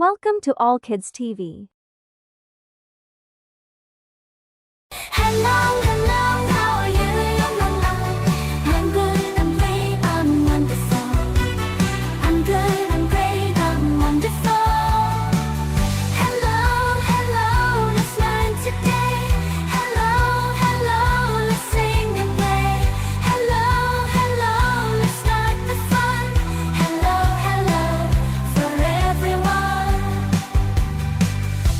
Welcome to All Kids TV. Hello, hello, how are you? I'm good, I'm great, I'm wonderful. I'm good, I'm great, I'm wonderful. Hello, hello, let's learn today. Hello, hello, let's sing and play. Hello, hello, let's start the fun. Hello, hello, for everyone.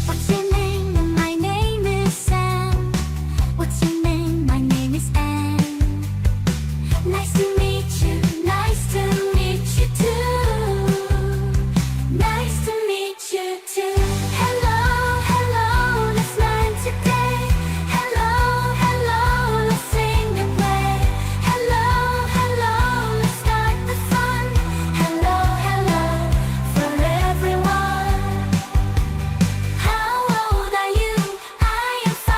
What's your name? My name is Sam. What's your name? My name is Anne. Nice to meet you, nice to meet you too. Nice to meet you too. Hello, hello, let's learn today. Hello, hello, let's sing and play. Hello, hello, let's start the fun. Hello, hello, for everyone. How old are you? I am 5.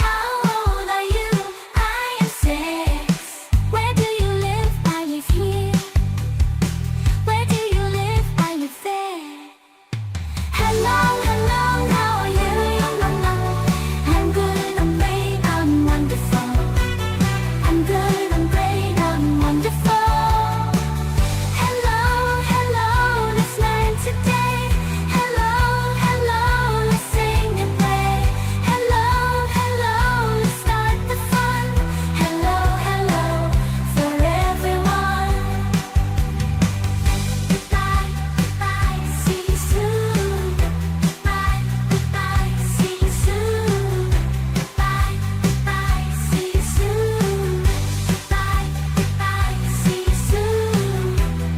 How old are you? I am 6. Where do you live? I live here. Where do you live? I live there. Hello, hello, how are you? I'm good, I'm great, I'm wonderful. I'm good, I'm great, I'm wonderful. Hello, hello, let's learn today. Hello, hello, let's sing and play. Hello, hello, let's start the fun. Hello, hello, for everyone. Goodbye, goodbye, see you soon. Goodbye, goodbye, see you soon. Goodbye, goodbye, see you soon. Goodbye, goodbye, see you soon.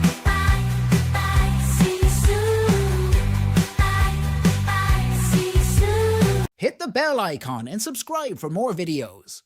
Goodbye, goodbye, see you soon. Goodbye, goodbye, see you soon. Hit the bell icon and subscribe for more videos.